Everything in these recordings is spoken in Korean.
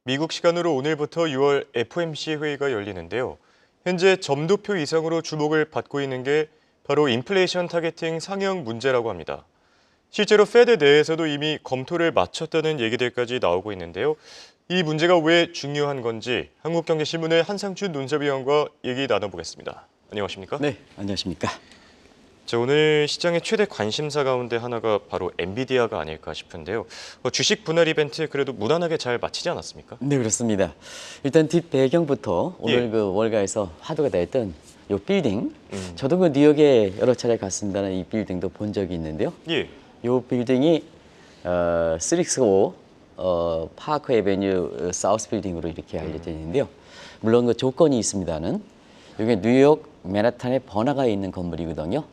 미국 시간으로 오늘부터 6월 FOMC 회의가 열리는데요. 현재 점도표 이상으로 주목을 받고 있는 게 바로 인플레이션 타겟팅 상향 문제라고 합니다. 실제로 페드 내에서도 이미 검토를 마쳤다는 얘기들까지 나오고 있는데요. 이 문제가 왜 중요한 건지 한국경제신문의 한상춘 논설위원과 얘기 나눠보겠습니다. 안녕하십니까? 네, 안녕하십니까? 자, 오늘 시장의 최대 관심사 가운데 하나가 바로 엔비디아가 아닐까 싶은데요. 주식 분할 이벤트 그래도 무난하게 잘 마치지 않았습니까? 네, 그렇습니다. 일단 뒷 배경부터 오늘 예. 그 월가에서 화두가 됐던 이 빌딩, 저도 그 뉴욕에 여러 차례 갔습니다는 이 빌딩도 본 적이 있는데요. 예. 이 빌딩이 365 파크 에베뉴 사우스 빌딩으로 이렇게 알려져 있는데요. 물론 그 조건이 있습니다는 이게 뉴욕 맨하탄에 번화가에 있는 건물이거든요.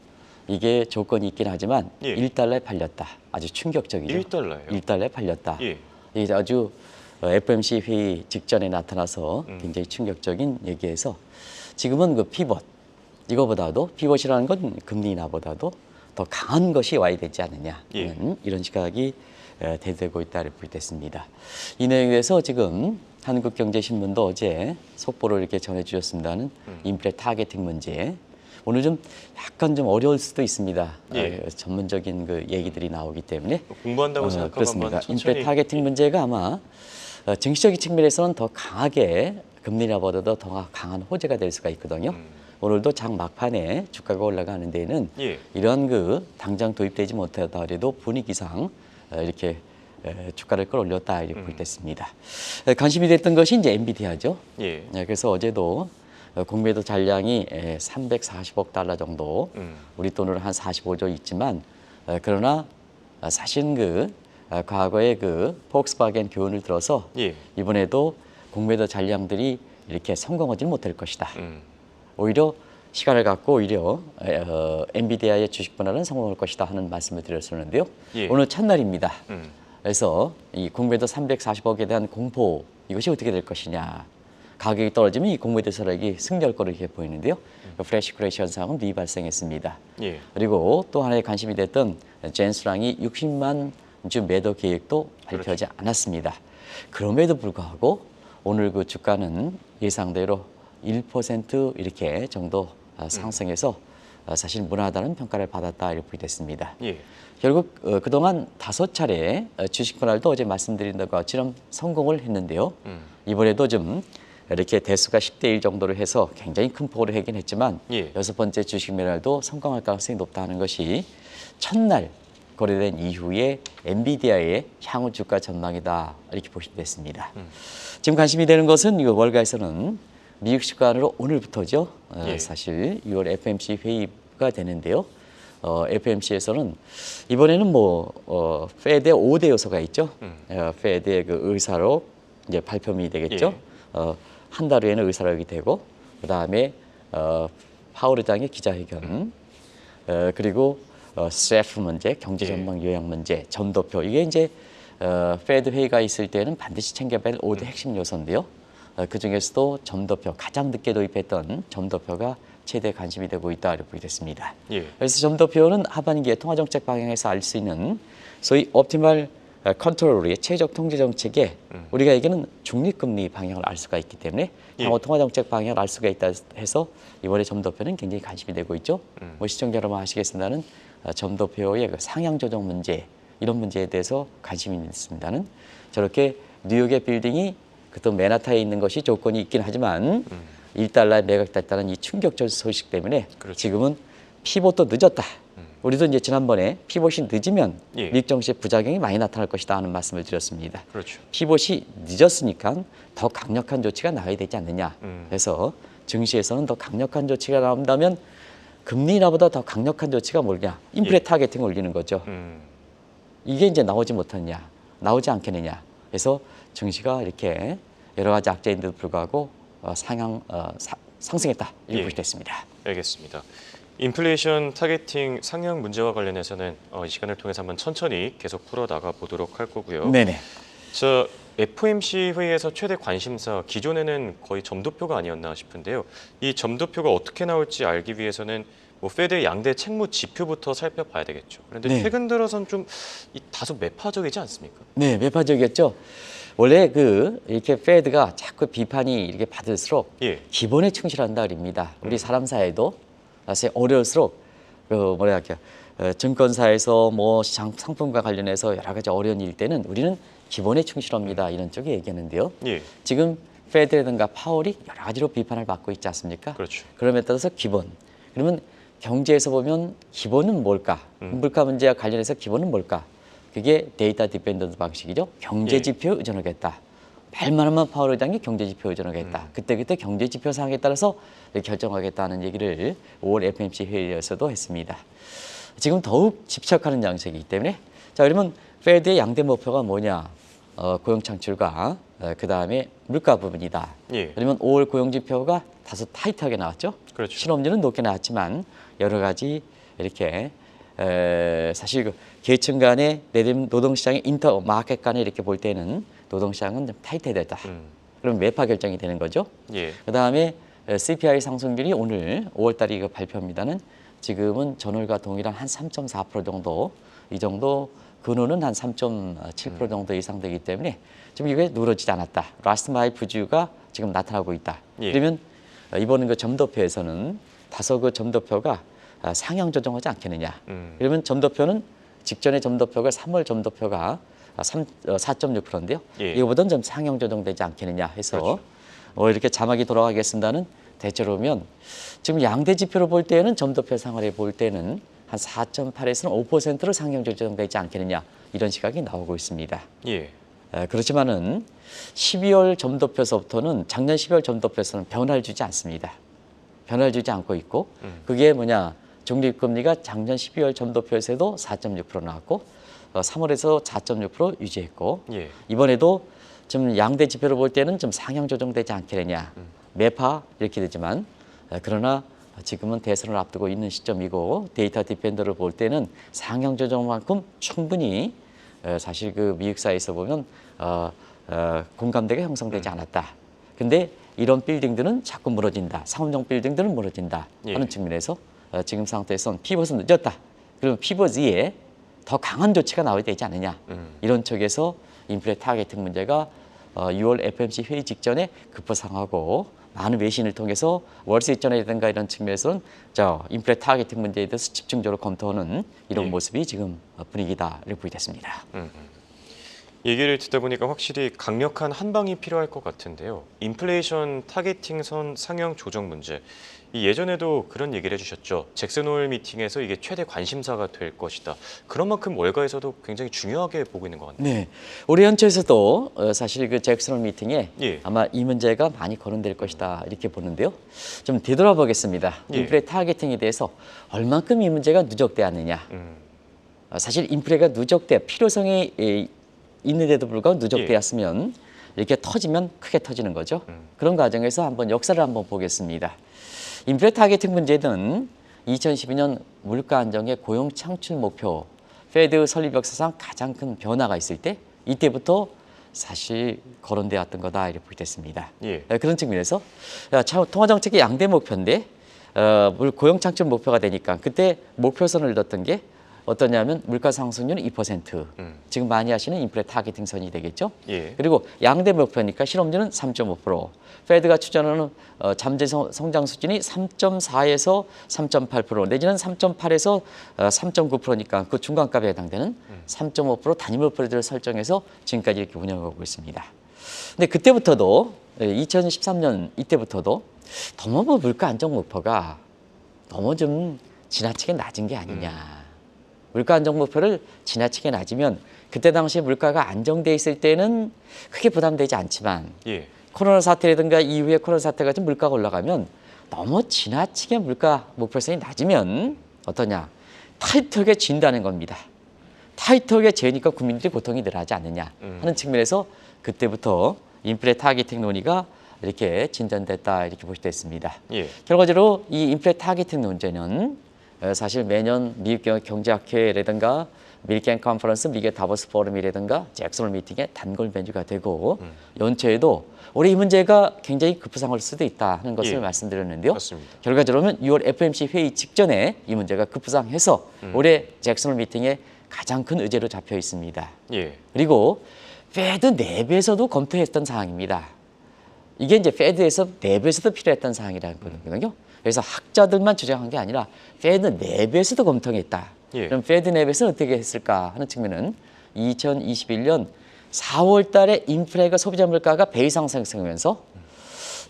이게 조건이 있긴 하지만 예. 1달러에 팔렸다. 아주 충격적이죠. 1달러예요? 1달러에 팔렸다. 예. 이게 아주 FOMC 회의 직전에 나타나서 굉장히 충격적인 얘기에서 지금은 그 피벗, 이거보다도 피벗이라는 건 금리 인하보다도 더 강한 것이 와야 되지 않느냐 하는 이런 시각이 대두되고 있다고 볼 때 있습니다. 이 내용에 대해서 지금 한국경제신문도 어제 속보를 이렇게 전해주셨습니다는 인플레 타겟팅 문제. 오늘 좀 약간 좀 어려울 수도 있습니다. 예. 전문적인 그 얘기들이 나오기 때문에 공부한다고 생각하고 그렇습니다. 한번 천천히 인플레 타겟팅 문제가 아마 정치적인 측면에서는 더 강하게 금리 인하보다도 더 강한 호재가 될 수가 있거든요. 오늘도 장 막판에 주가가 올라가는 데에는 예. 이러한 그 당장 도입되지 못하더라도 분위기상 이렇게 주가를 끌어올렸다 이렇게 볼 때 있습니다. 관심이 됐던 것이 이제 엔비디아죠. 예. 그래서 어제도 공매도 잔량이 340억 달러 정도, 우리 돈으로 한 45조 있지만 그러나 사실 그 과거의 그 폭스바겐 교훈을 들어서 예. 이번에도 공매도 잔량들이 이렇게 성공하지 못할 것이다. 오히려 시간을 갖고 오히려 엔비디아의 주식 분할은 성공할 것이다 하는 말씀을 드렸었는데요. 예. 오늘 첫날입니다. 그래서 이 공매도 340억에 대한 공포 이것이 어떻게 될 것이냐. 가격이 떨어지면 이 공매도 세력이 승리할 거로 이렇게 보이는데요. 플래시 크래시 현상은 미발생했습니다. 예. 그리고 또 하나의 관심이 됐던 젠스랑이 60만 주 매도 계획도 발표하지 않았습니다. 그럼에도 불구하고 오늘 그 주가는 예상대로 1% 이렇게 정도 상승해서 사실 무난하다는 평가를 받았다 이렇게 됐습니다. 예. 결국 그동안 5차례 주식 분할도 어제 말씀드린 것처럼 성공을 했는데요. 이번에도 좀 이렇게 대수가 10대 1 정도로 해서 굉장히 큰 폭으로 하긴 했지만 예. 6번째 주식 분할도 성공할 가능성이 높다는 것이 첫날 거래된 이후에 엔비디아의 향후 주가 전망이다 이렇게 보시면 됐습니다. 지금 관심이 되는 것은 이 월가에서는 미국 시간으로 오늘부터죠. 예. 사실 6월 FOMC 회의가 되는데요. FOMC에서는 이번에는 페드의 5대 요소가 있죠. 페드의 그 의사로 이제 발표문이 되겠죠. 예. 한 달 후에는 의사록이 되고 그 다음에 파월 의장의 기자회견 그리고 스래프 문제, 경제 전망 요약 문제, 점도표 이게 이제 페드 회의가 있을 때는 반드시 챙겨야 할 5대 핵심 요소인데요. 그 중에서도 점도표 가장 늦게 도입했던 점도표가 최대 관심이 되고 있다 이렇게 보겠습니다. 예. 그래서 점도표는 하반기에 통화정책 방향에서 알 수 있는 소위 옵티멀 컨트롤의 최적 통제 정책에 우리가 얘기하는 중립금리 방향을 알 수가 있기 때문에 향후 통화정책 방향을 알 수가 있다 해서 이번에 점도표는 굉장히 관심이 되고 있죠. 시청자 여러분 아시겠습니다는 점도표의 그 상향 조정 문제 이런 문제에 대해서 관심이 있습니다는 저렇게 뉴욕의 빌딩이 그또 맨하탄에 있는 것이 조건이 있긴 하지만 1달러에 매각됐다는 이 충격적 소식 때문에 그렇죠. 지금은 피봇도 늦었다. 우리도 이제 지난번에 피봇이 늦으면 예. 미국 정시에 부작용이 많이 나타날 것이다 하는 말씀을 드렸습니다. 그렇죠. 피봇이 늦었으니까 더 강력한 조치가 나와야 되지 않느냐. 그래서 증시에서는 더 강력한 조치가 나온다면 금리 인하보다 더 강력한 조치가 뭐냐. 인플레 타겟팅 올리는 거죠. 이게 이제 나오지 못하느냐. 나오지 않겠느냐. 그래서 증시가 이렇게 여러 가지 악재인데도 불구하고 상승했다. 이렇게 볼 수 있습니다. 알겠습니다. 인플레이션 타겟팅 상향 문제와 관련해서는 이 시간을 통해서 한번 천천히 계속 풀어나가 보도록 할 거고요. 네네. 저 FOMC 회의에서 최대 관심사 기존에는 거의 점도표가 아니었나 싶은데요. 이 점도표가 어떻게 나올지 알기 위해서는 페드의 양대 책무 지표부터 살펴봐야 되겠죠. 그런데 네. 최근 들어선 좀 다소 매파적이지 않습니까? 네, 매파적이었죠. 원래 이렇게 페드가 자꾸 비판이 이렇게 받을수록 예. 기본에 충실한다 그럽니다. 우리 사람 사회도 사실 어려울수록 증권사에서 뭐 상품과 관련해서 여러 가지 어려운 일 때는 우리는 기본에 충실합니다. 이런 쪽에 얘기하는데요. 예. 지금 페드라든가 파월이 여러 가지로 비판을 받고 있지 않습니까? 그렇죠. 그럼에 따라서 기본. 그러면 경제에서 보면 기본은 뭘까? 물가 문제와 관련해서 기본은 뭘까? 그게 데이터 디펜던트 방식이죠. 경제 지표에 의존하겠다. 말만 하면 파월 의장이 경제 지표에 의존하겠다. 그때 경제 지표 상황에 따라서 결정하겠다는 얘기를 5월 FOMC 회의에서도 했습니다. 지금 더욱 집착하는 양식이기 때문에 자 그러면 페드의 양대 목표가 뭐냐? 고용 창출과 그 다음에 물가 부분이다. 예. 그러면 5월 고용 지표가 다소 타이트하게 나왔죠. 그렇죠. 실업률은 높게 나왔지만 여러 가지 이렇게 사실 그 계층 간의 노동시장의 인터마켓 간에 이렇게 볼 때는 노동시장은 좀 타이트해졌다. 그럼 매파 결정이 되는 거죠. 예. 그 다음에 CPI 상승률이 오늘 5월 달에 이거 발표합니다는 지금은 전월과 동일한 한 3.4% 정도 이 정도 근원은 한 3.7% 정도 이상 되기 때문에 지금 이게 누러지지 않았다. 라스트 마일 부주가 지금 나타나고 있다. 예. 그러면 이번 그 점도표에서는 다소 그 점도표가 상향 조정하지 않겠느냐. 그러면 점도표는 직전의 점도표가 3월 점도표가 4.6%인데요. 예. 이거보다는 좀 상향 조정되지 않겠느냐 해서 그렇죠. 이렇게 자막이 돌아가겠습니다는 대체로면 지금 양대 지표로 볼 때는 점도표 상황을 볼 때는 한 4.8에서는 5%로 상향 조정되지 않겠느냐 이런 시각이 나오고 있습니다. 예. 그렇지만은 12월 점도표서부터는 작년 12월 점도표에서는 변화를 주지 않습니다. 변화를 주지 않고 있고 그게 뭐냐 적립금리가 작년 12월 점도표에서도 4.6% 나왔고 3월에서 4.6% 유지했고 예. 이번에도 좀 양대 지표로 볼 때는 좀 상향 조정되지 않겠느냐 매파 이렇게 되지만 그러나 지금은 대선을 앞두고 있는 시점이고 데이터 디펜더를 볼 때는 상향 조정만큼 충분히 사실 그 미국 사회에서 보면 공감대가 형성되지 않았다. 근데 이런 빌딩들은 자꾸 무너진다. 상업용 빌딩들은 무너진다 하는 예. 측면에서 지금 상태에서는 피벗은 늦었다. 그러면 피벗 이에 더 강한 조치가 나와야 되지 않느냐. 이런 쪽에서 인플레 타겟팅 문제가 6월 FOMC 회의 직전에 급부상하고 많은 외신을 통해서 월스트리트전이라든가 이런 측면에서는 인플레 타겟팅 문제에 대해서 집중적으로 검토하는 이런 예. 모습이 지금 분위기다 이렇게 보이겠습니다. 얘기를 듣다 보니까 확실히 강력한 한방이 필요할 것 같은데요. 인플레이션 타겟팅 선 상향 조정 문제. 이 예전에도 그런 얘기를 해주셨죠. 잭슨 홀 미팅에서 이게 최대 관심사가 될 것이다. 그런 만큼 월가에서도 굉장히 중요하게 보고 있는 것 같네요. 네, 우리 연초에서도 사실 그 잭슨 홀 미팅에 예. 아마 이 문제가 많이 거론될 것이다 이렇게 보는데요. 좀 되돌아보겠습니다. 예. 인플레 타겟팅에 대해서 얼만큼 이 문제가 누적되었느냐. 사실 인플레가 필요성이 있는데도 불구하고 누적되었으면 이렇게 터지면 크게 터지는 거죠. 그런 과정에서 한번 역사를 한번 보겠습니다. 인플레 타겟팅 문제는 2012년 물가 안정의 고용 창출 목표 페드 설립 역사상 가장 큰 변화가 있을 때 이때부터 사실 거론되었던 거다 이렇게 보겠습니다. 예. 그런 측면에서 통화정책의 양대 목표인데 고용 창출 목표가 되니까 그때 목표선을 넣었던 게 어떠냐면 물가 상승률은 2%. 지금 많이 하시는 인플레 타겟팅 선이 되겠죠. 예. 그리고 양대 목표니까 실업률은 3.5%. 페드가 추정하는 잠재 성장 수준이 3.4에서 3.8% 내지는 3.8에서 3.9%니까 그 중간값에 해당되는 3.5% 단위 목표를 설정해서 지금까지 이렇게 운영하고 있습니다. 근데 그때부터도 2013년 이때부터도 너무 물가 안정 목표가 너무 좀 지나치게 낮은 게 아니냐. 물가 안정 목표를 지나치게 낮으면 그때 당시 물가가 안정돼 있을 때는 크게 부담되지 않지만 예. 코로나 사태라든가 이후에 코로나 사태가 좀 물가가 올라가면 너무 지나치게 물가 목표선이 낮으면 어떠냐 타이트하게 진다는 겁니다. 타이트하게 재니까 국민들이 고통이 늘어나지 않느냐 하는 측면에서 그때부터 인플레 타겟팅 논의가 이렇게 진전됐다 이렇게 볼 수 있습니다. 예. 결과적으로 이 인플레 타겟팅 논제는 사실 매년 미국 경제학회라든가 밀겐 컨퍼런스, 미국의 다보스 포럼이라든가 잭슨 홀 미팅의 단골 메뉴가 되고 연초에도 올해 이 문제가 굉장히 급부상할 수도 있다 하는 것을 예. 말씀드렸는데요. 맞습니다. 결과적으로는 6월 FOMC 회의 직전에 이 문제가 급부상해서 올해 잭슨 홀 미팅의 가장 큰 의제로 잡혀 있습니다. 예. 그리고 페드 내부에서도 검토했던 사항입니다. 이게 이제 페드에서 내부에서도 필요했던 사항이라는 거거든요. 그래서 학자들만 주장한 게 아니라 페드 내부에서도 검토했다. 예. 그럼 페드 내부에서는 어떻게 했을까 하는 측면은 2021년 4월 달에 인플레가 소비자 물가가 배 이상 상승하면서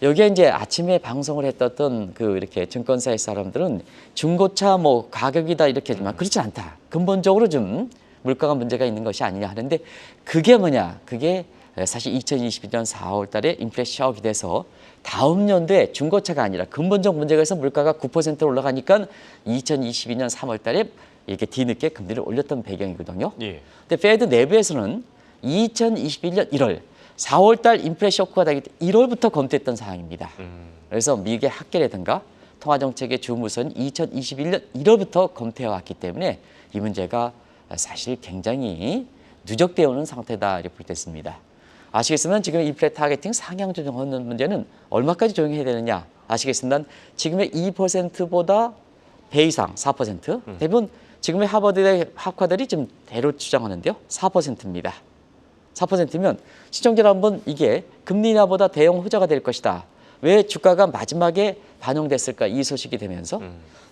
여기에 이제 아침에 방송을 했던 그 이렇게 증권사의 사람들은 중고차 뭐 가격이다 이렇게 하지만 그렇지 않다. 근본적으로 좀 물가가 문제가 있는 것이 아니냐 하는데 그게 뭐냐? 그게 사실 2022년 4월 달에 인플레 셔크이 돼서 다음 연도에 중고차가 아니라 근본적 문제가 있어서 물가가 9% 올라가니까 2022년 3월 달에 이렇게 뒤늦게 금리를 올렸던 배경이거든요. 예. 근데 페드 내부에서는 2021년 1월 4월 달 인플레 쇼크가 되기 때문에 1월부터 검토했던 사항입니다. 그래서 미국의 학계라든가 통화정책의 주무선 2021년 1월부터 검토해왔기 때문에 이 문제가 사실 굉장히 누적되어 오는 상태다 이렇게 볼 때 있습니다. 아시겠지만 지금 인플레 타겟팅 상향 조정하는 문제는 얼마까지 조정해야 되느냐 아시겠습니다. 지금의 2%보다 배 이상 4% 대부분 지금의 하버드대 학과들이 지금 대로 주장하는데요. 4%입니다. 4%면 시청자 한번 이게 금리 인하보다 대형 후자가 될 것이다. 왜 주가가 마지막에 반영됐을까 이 소식이 되면서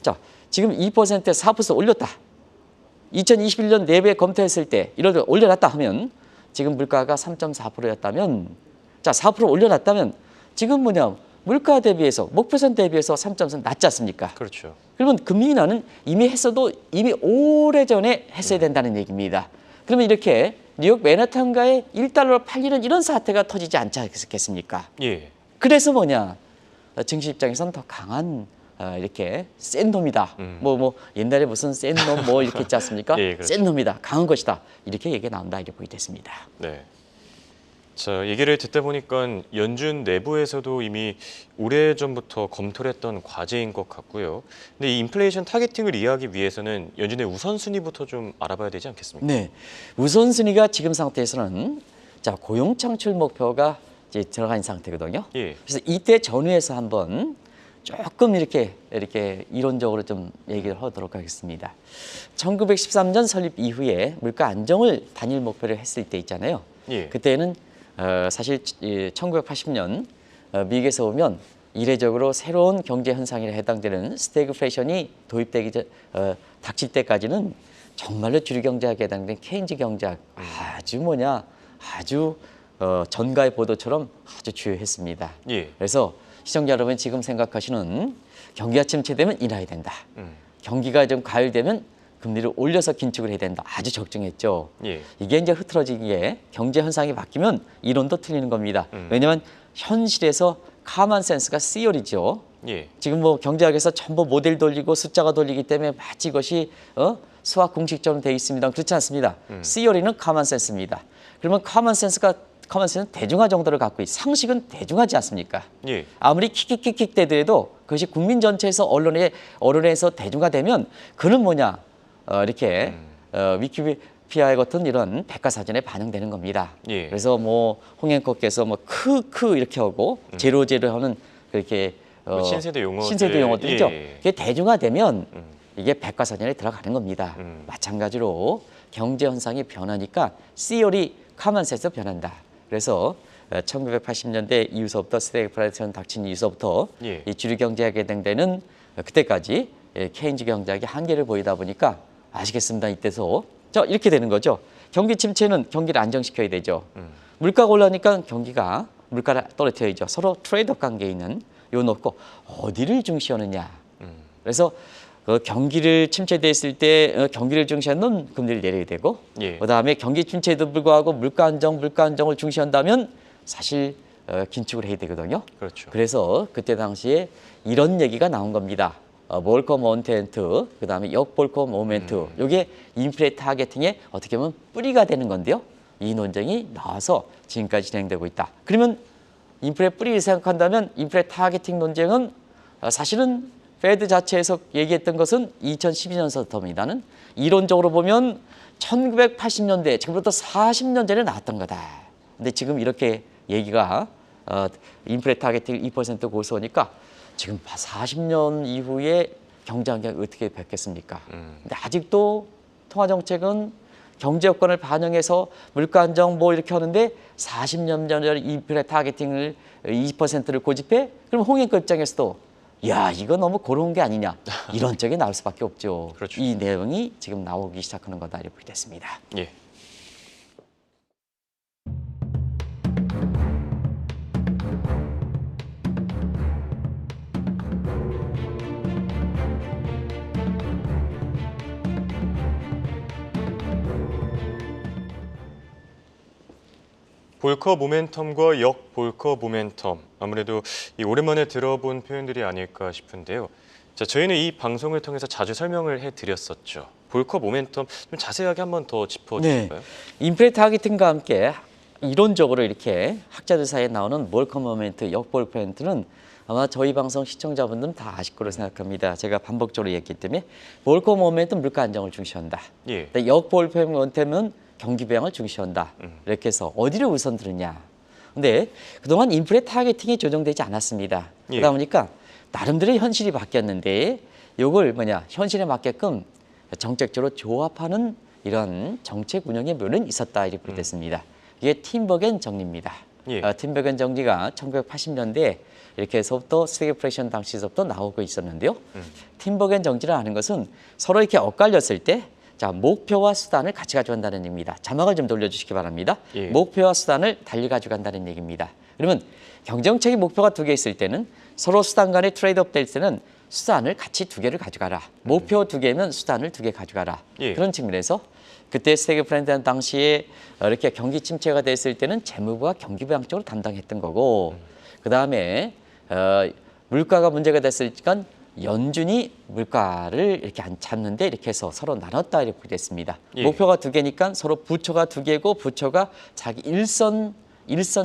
자 지금 2%에 4% 올렸다. 2021년 내부에 검토했을 때 이럴 올려놨다 하면 지금 물가가 3.4%였다면 자 4% 올려놨다면 지금 뭐냐 물가 대비해서 목표선 대비해서 3.4 낮지 않습니까? 그렇죠. 그러면 금리 인하는 이미 했어도 이미 오래전에 했어야 된다는 얘기입니다. 그러면 이렇게 뉴욕 맨하탄가에 1달러로 팔리는 이런 사태가 터지지 않지 않겠습니까? 예. 그래서 뭐냐 증시 입장에서는 더 강한 이렇게 센 놈이다. 뭐 옛날에 무슨 센 놈 뭐 이렇게 있지 않습니까? 예, 그렇죠. 센 놈이다. 강한 것이다. 이렇게 얘기가 나온다 이렇게 보게 됐습니다. 네. 자, 얘기를 듣다 보니까 연준 내부에서도 이미 오래전부터 검토를 했던 과제인 것 같고요. 근데 이 인플레이션 타겟팅을 이해하기 위해서는 연준의 우선순위부터 좀 알아봐야 되지 않겠습니까? 네. 우선순위가 지금 상태에서는 자, 고용 창출 목표가 이제 들어간 상태거든요. 예. 그래서 이때 전후에서 한번 조금 이렇게 이론적으로 좀 얘기를 하도록 하겠습니다. 1913년 설립 이후에 물가 안정을 단일 목표로 했을 때 있잖아요. 예. 그때는 사실 1980년 미국에서 보면 이례적으로 새로운 경제 현상에 해당되는 스태그플레이션이 도입되기 닥칠 때까지는 정말로 주류 경제학에 해당되는 케인즈 경제학 아주 전가의 보도처럼 아주 주요했습니다. 예. 그래서 시청자 여러분 지금 생각하시는 경기가 침체되면 인하해야 된다. 경기가 좀 가열되면 금리를 올려서 긴축을 해야 된다. 아주 적중했죠. 예. 이게 이제 흐트러진 게 경제 현상이 바뀌면 이론도 틀리는 겁니다. 왜냐하면 현실에서 카만 센스가 시어리죠. 예. 지금 뭐 경제학에서 전부 모델 돌리고 숫자가 돌리기 때문에 마치 이것이 수학 공식처럼 되어 있습니다. 그렇지 않습니다. 시어리는 카만 센스입니다. 그러면 카만 센스는 대중화 정도를 갖고 상식은 대중하지 않습니까? 예. 아무리 킥킥킥킥 되더라도 그것이 국민 전체에서 언론에서 대중화되면 그는 뭐냐 이렇게 위키피디아의 같은 이런 백과사전에 반영되는 겁니다. 예. 그래서 뭐 홍행커께서 뭐 크크 이렇게 하고 제로제로 하는 그렇게 신세대 용어 신세대 용어들이죠. 예. 그게 대중화되면 이게 백과사전에 들어가는 겁니다. 마찬가지로 경제 현상이 변하니까 시어리 카먼센스 변한다. 그래서 1980년대 이후서부터 스태그플레이션 닥친 이후서부터 예. 이 주류 경제학에 해당되는 그때까지 케인즈 경제학이 한계를 보이다 보니까 아시겠습니다. 이때서 이렇게 되는 거죠. 경기 침체는 경기를 안정시켜야 되죠. 물가가 올라니까 물가를 떨어뜨려야죠. 서로 트레이드업 관계에 있는 요 놓고 어디를 중시하느냐. 그래서 경기를 침체됐을 때 경기를 중시하는 금리를 내려야 되고 예. 그다음에 경기 침체에도 불구하고 물가 안정을 중시한다면 사실 긴축을 해야 되거든요. 그렇죠. 그래서 그때 당시에 이런 얘기가 나온 겁니다. 볼컴 원텐트, 그다음에 역볼컴 모멘트. 이게 인플레 타겟팅의 어떻게 보면 뿌리가 되는 건데요. 이 논쟁이 나와서 지금까지 진행되고 있다. 그러면 인플레 뿌리를 생각한다면 인플레 타겟팅 논쟁은 사실은 페드 자체에서 얘기했던 것은 2012년서부터입니다는 이론적으로 보면 1980년대, 지금부터 40년 전에 나왔던 거다. 근데 지금 이렇게 얘기가 인플레 타겟팅 2% 고수하니까 지금 40년 이후에 경제 환경이 어떻게 바뀌었습니까? 근데 아직도 통화 정책은 경제 여건을 반영해서 물가 안정 뭐 이렇게 하는데 40년 전에 인플레 타겟팅을 20%를 고집해? 그럼 홍익급 입장에서도 야, 이거 너무 고로운 게 아니냐. 이런 쪽이 나올 수밖에 없죠. 그렇죠. 이 내용이 지금 나오기 시작하는 거다 이렇게 됐습니다. 예. 볼커 모멘텀과 역 볼커 모멘텀, 아무래도 이 오랜만에 들어본 표현들이 아닐까 싶은데요. 자, 저희는 이 방송을 통해서 자주 설명을 해드렸었죠. 볼커 모멘텀 좀 자세하게 한번 더 짚어주실까요? 인플레 타겟팅과 함께 이론적으로 이렇게 학자들 사이에 나오는 볼커 모멘트, 역 볼커 모멘트는 아마 저희 방송 시청자분들은 다 아실 거로 생각합니다. 제가 반복적으로 얘기했기 때문에 볼커 모멘트 물가 안정을 중시한다. 예. 근데 역 볼커 모멘트는 경기 부양을 중시한다. 이렇게 해서 어디를 우선 들으냐. 근데 그동안 인플레 타겟팅이 조정되지 않았습니다. 예. 그러다 보니까 나름대로 현실이 바뀌었는데 이걸 현실에 맞게끔 정책적으로 조합하는 이런 정책 운영의 묘는 있었다 이렇게 됐습니다. 이게 팀버겐 정리입니다. 예. 팀버겐 정리가 1980년대 이렇게 해서부터 스태그플레이션 당시서부터 나오고 있었는데요. 팀버겐 정리라는 것은 서로 이렇게 엇갈렸을 때 자, 목표와 수단을 같이 가져간다는 얘기입니다. 자막을 좀 돌려주시기 바랍니다. 예. 목표와 수단을 달리 가져간다는 얘기입니다. 그러면 경정책의 목표가 두 개 있을 때는 서로 수단 간의 트레이드업 될 때는 수단을 같이 두 개를 가져가라. 목표 두 개면 수단을 두 개 가져가라. 예. 그런 측면에서 그때 스태그플레이션 당시에 이렇게 경기 침체가 됐을 때는 재무부가 경기 부양 쪽으로 담당했던 거고 그다음에 물가가 문제가 됐을 때 연준이 물가를 이렇게 안 찾는데 이렇게 해서 서로 나눴다 이렇게 됐습니다. 예. 목표가 두 개니까 서로 부처가 두 개고 부처가 자기 일선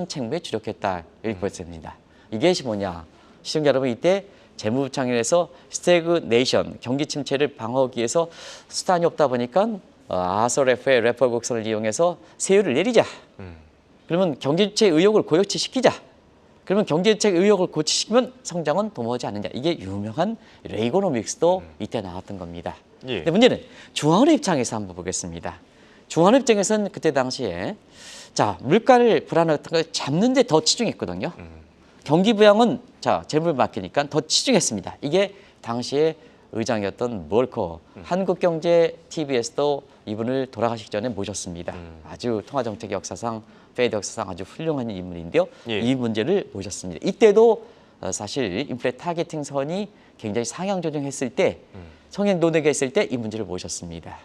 책무에 주력했다 이렇게 됐습니다. 이게 뭐냐? 시청자 여러분 이때 재무부 창의에서 스태그네이션 경기 침체를 방어하기 위해서 수단이 없다 보니까 아서레프의 레퍼 곡선을 이용해서 세율을 내리자. 그러면 경제주체 의욕을 고요치시키자. 그러면 경제정책 의욕을 고치시키면 성장은 도모하지 않느냐. 이게 유명한 레이고노믹스도 이때 나왔던 겁니다. 예. 근데 문제는 중앙은행 입장에서 한번 보겠습니다. 중앙은행 입장에서는 그때 당시에 자 물가를 불안했던 걸 잡는 데 더 치중했거든요. 경기 부양은 자 재무를 맡기니까 더 치중했습니다. 이게 당시에 의장이었던 몰커 한국경제 TV에서도 이분을 돌아가시기 전에 모셨습니다. 아주 통화정책 역사상 페드 역사상 아주 훌륭한 인물인데요. 예. 이 문제를 모셨습니다. 이때도 사실 인플레 타겟팅 선이 굉장히 상향 조정했을 때 성행 논의가 있을 때 이 문제를 모셨습니다.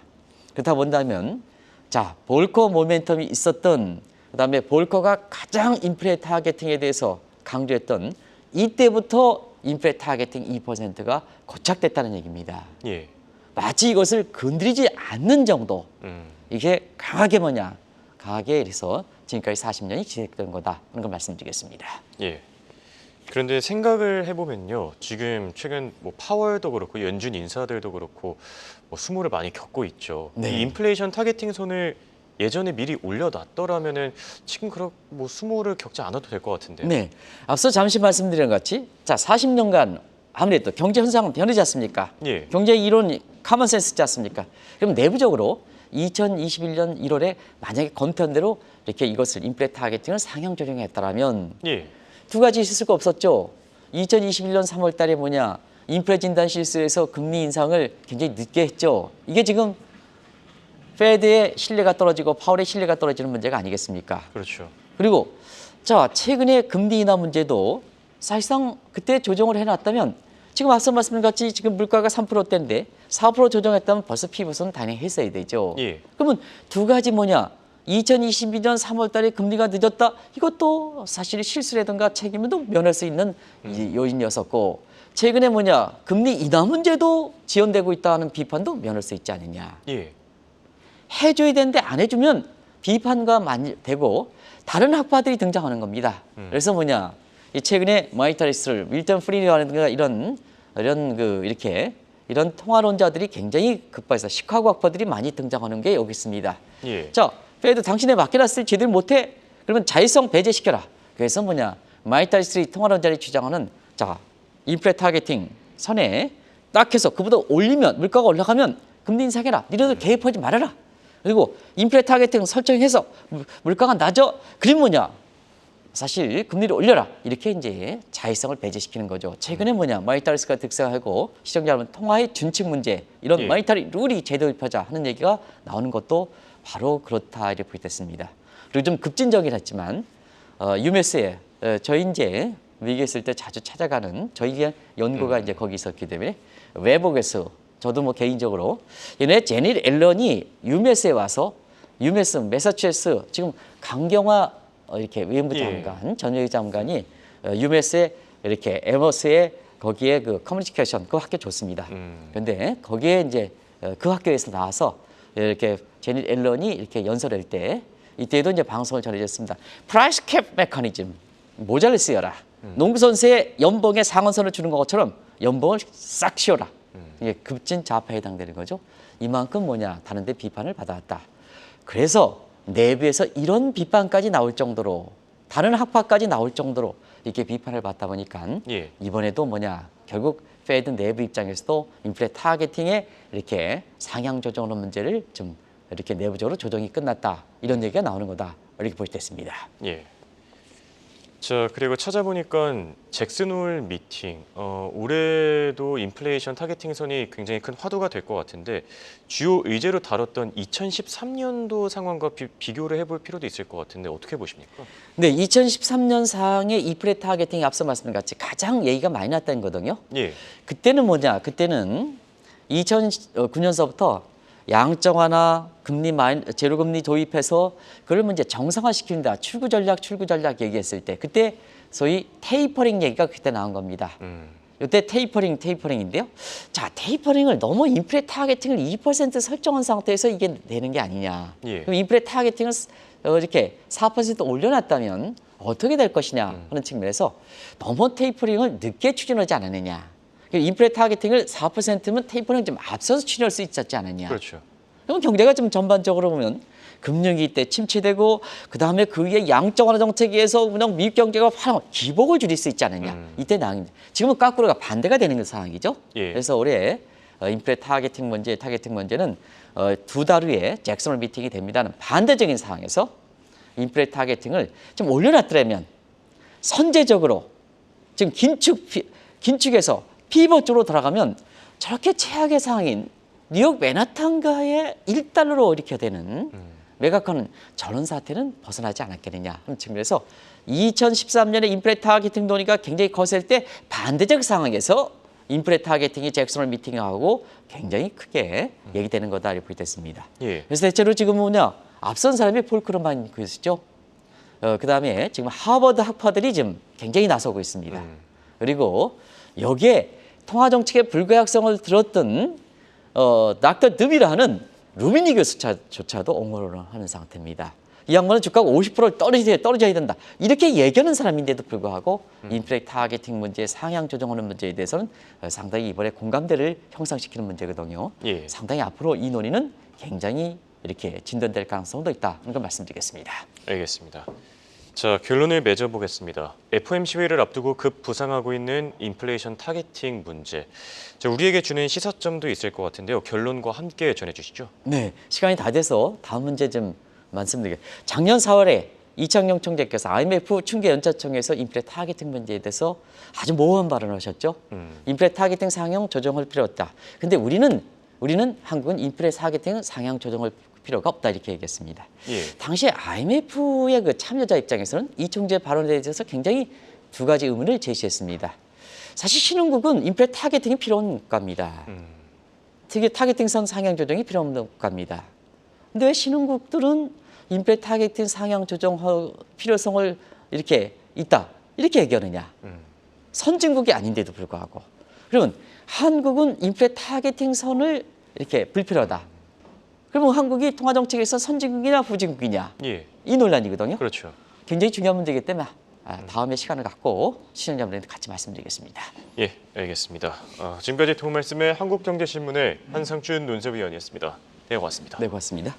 그렇다 본다면 자 볼커 모멘텀이 있었던 그다음에 볼커가 가장 인플레 타겟팅에 대해서 강조했던 이때부터 인플레 타겟팅 2%가 고착됐다는 얘기입니다. 예. 마치 이것을 건드리지 않는 정도. 이게 강하게 강하게 이래서 지금까지 40년이 지속된 거다. 하는 걸 말씀드리겠습니다. 예. 그런데 생각을 해보면요. 지금 최근 뭐 파월도 그렇고 연준 인사들도 그렇고 뭐 수모를 많이 겪고 있죠. 네. 이 인플레이션 타겟팅 선을 예전에 미리 올려놨더라면은 지금 그런 뭐 수모를 겪지 않아도 될 것 같은데요. 네. 앞서 잠시 말씀드린 것 같이 자 40년간 아무래도 경제 현상은 변하지 않습니까? 예. 경제 이론 카먼센스지 않습니까? 그럼 내부적으로 2021년 1월에 만약에 검토한 대로 이렇게 이것을 인플레 타겟팅을 상향 조정했다라면 예. 두 가지 있을 수가 없었죠. 2021년 3월 달에 인플레 진단 실수에서 금리 인상을 굉장히 늦게 했죠. 이게 지금 페드의 신뢰가 떨어지고 파월의 신뢰가 떨어지는 문제가 아니겠습니까? 그렇죠. 그리고 자 최근에 금리 인하 문제도 사실상 그때 조정을 해놨다면 지금 앞서 말씀드린 같이 지금 물가가 3%대인데 4% 조정했다면 벌써 피부선 당연히 했어야 되죠. 예. 그러면 두 가지 2022년 3월 달에 금리가 늦었다. 이것도 사실 실수라든가 책임도 면할 수 있는 요인이었었고 최근에 금리 인하 문제도 지연되고 있다는 비판도 면할 수 있지 않느냐. 예. 해줘야 되는데 안 해주면 비판과 되고 다른 학파들이 등장하는 겁니다. 그래서 이 최근에 마이타리스를 밀턴 프리드라든가 이런 통화론자들이 굉장히 급발해서 시카고 학파들이 많이 등장하는 게 여기 있습니다. 예. 자, 페드 당신에 맡겨놨을 제대로 못해? 그러면 자율성 배제시켜라. 그래서 마이타리스리 통화론자들이 주장하는 자 인플레 타겟팅 선에 딱 해서 그보다 올리면 물가가 올라가면 금리 인상해라. 니네들 개입하지 말아라. 그리고 인플레 타겟팅 설정해서 물가가 낮아. 그럼 뭐냐? 사실 금리를 올려라. 이렇게 이제 자의성을 배제시키는 거죠. 최근에 뭐냐? 마니타리스크가 득세하고 시청자 여러분 통화의 준칙 문제 이런 예. 마니타리 룰이 제도입하자 하는 얘기가 나오는 것도 바로 그렇다 이렇게 보겠습니다. 그리고 좀 급진적이긴 했지만 UMS에 저희 이제 미국에 있을 때 자주 찾아가는 저희의 연구가 이제 거기 있었기 때문에 외국에서 저도 뭐 개인적으로 얘네 제닛 앨런이 UMS에 와서 UMS 매사추세츠 지금 강경화 이렇게 외무부 장관 전여희 장관이 UMS에 이렇게 에머스에 거기에 그 커뮤니케이션 그 학교 좋습니다. 그런데 거기에 이제 그 학교에서 나와서 이렇게 제닛 앨런이 이렇게 연설할 때 이때도 이제 방송을 전해줬습니다. 프라이스 캡 메커니즘 모자를 쓰여라. 농구 선수의 연봉에 상한선을 주는 것처럼 연봉을 싹 씌워라. 이게 급진 좌파에 해당되는 거죠. 이만큼 뭐냐 다른데 비판을 받아왔다. 그래서 내부에서 이런 비판까지 나올 정도로 다른 학파까지 나올 정도로 이렇게 비판을 받다 보니까 예. 이번에도 뭐냐 결국 페드 내부 입장에서도 인플레 타겟팅에 이렇게 상향 조정하는 문제를 좀 이렇게 내부적으로 조정이 끝났다 이런 얘기가 나오는 거다 이렇게 볼 수 있습니다. 예. 자, 그리고 찾아보니까 잭슨 홀 미팅, 올해도 인플레이션 타겟팅 선이 굉장히 큰 화두가 될 것 같은데 주요 의제로 다뤘던 2013년도 상황과 비교를 해볼 필요도 있을 것 같은데 어떻게 보십니까? 네, 2013년 상의 인플레 타겟팅이 앞서 말씀드렸같이 가장 얘기가 많이 났다는 거거든요. 예. 그때는 뭐냐? 그때는 2009년서부터 양적완화, 제로금리 도입해서 그걸 이제 정상화시킨다. 출구 전략 얘기했을 때 그때 소위 테이퍼링 얘기가 그때 나온 겁니다. 이때 테이퍼링인데요. 자, 테이퍼링을 너무 인플레 타겟팅을 2% 설정한 상태에서 이게 되는 게 아니냐. 예. 그럼 인플레 타겟팅을 이렇게 4% 올려놨다면 어떻게 될 것이냐 하는 측면에서 너무 테이퍼링을 늦게 추진하지 않았느냐. 인플레 타겟팅을 4%면 테이퍼링 좀 앞서서 추진할 수 있었지 않았냐. 그렇죠. 그럼 경제가 좀 전반적으로 보면 금융위기 때 침체되고 그다음에 그 위에 양적 완화 정책에 의해서 그냥 미국 경제가 기복을 줄일 수 있지 않느냐. 이때 나옵니다. 지금은 거꾸로가 반대가 되는 상황이죠. 예. 그래서 올해 인플레 타겟팅 문제는 두 달 후에 잭슨 홀 미팅이 됩니다는 반대적인 상황에서 인플레 타겟팅을 좀 올려놨더라면 선제적으로 지금 긴축에서 피벗 쪽으로 돌아가면 저렇게 최악의 상황인 뉴욕 맨하탄가의 1달러로 일으켜야 되는 매각하는 저런 사태는 벗어나지 않았겠느냐 하는 측면에서 2013년에 인플레 타겟팅 논의가 굉장히 거셀 때 반대적 상황에서 인플레 타겟팅이 잭슨 홀 미팅하고 굉장히 크게 얘기되는 거다 이렇게 보겠습니다. 예. 그래서 대체로 지금 뭐냐 앞선 사람이 폴 크루만 그랬죠. 그다음에 지금 하버드 학파들이 지금 굉장히 나서고 있습니다. 그리고 여기에 통화정책의 불가역성을 들었던 닥터 드비라 하는 루비니 교수조차도 옹호를 하는 상태입니다. 이 양반은 주가가 50%를 떨어져야 된다. 이렇게 얘기하는 사람인데도 불구하고 인플레 타겟팅 문제, 상향 조정하는 문제에 대해서는 상당히 이번에 공감대를 형성시키는 문제거든요. 예. 상당히 앞으로 이 논의는 굉장히 이렇게 진전될 가능성도 있다. 이런 걸 말씀드리겠습니다. 알겠습니다. 자, 결론을 맺어보겠습니다. FOMC 회의를 앞두고 급 부상하고 있는 인플레이션 타겟팅 문제. 자, 우리에게 주는 시사점도 있을 것 같은데요. 결론과 함께 전해주시죠. 네, 시간이 다 돼서 다음 문제 좀 말씀드리겠습니다. 작년 4월에 이창용 총재께서 IMF 중개연차총회에서 인플레 타겟팅 문제에 대해서 아주 모호한 발언을 하셨죠. 인플레 타겟팅 상향 조정할 필요 없다. 근데 우리는 한국은 인플레 타겟팅 상향 조정할 필요가 없다 이렇게 얘기했습니다. 예. 당시에 IMF의 그 참여자 입장에서는 이 총재 발언에 대해서 굉장히 두 가지 의문을 제시했습니다. 사실 신흥국은 인플레 타겟팅이 필요한 국가입니다. 특히 타겟팅선 상향 조정이 필요 없는 국가입니다. 근데 왜 신흥국들은 인플레 타겟팅 상향 조정 필요성을 이렇게 있다 이렇게 얘기하느냐. 선진국이 아닌데도 불구하고. 그러면 한국은 인플레 타겟팅 선을 이렇게 불필요하다. 그러면 한국이 통화정책에서 선진국이냐 후진국이냐 예. 이 논란이거든요. 그렇죠. 굉장히 중요한 문제이기 때문에 다음에 시간을 갖고 시청자분들한테 같이 말씀드리겠습니다. 예, 알겠습니다. 지금까지 도움 말씀의 한국경제신문의 한상준 논설위원이었습니다. 네, 고맙습니다. 네, 고맙습니다.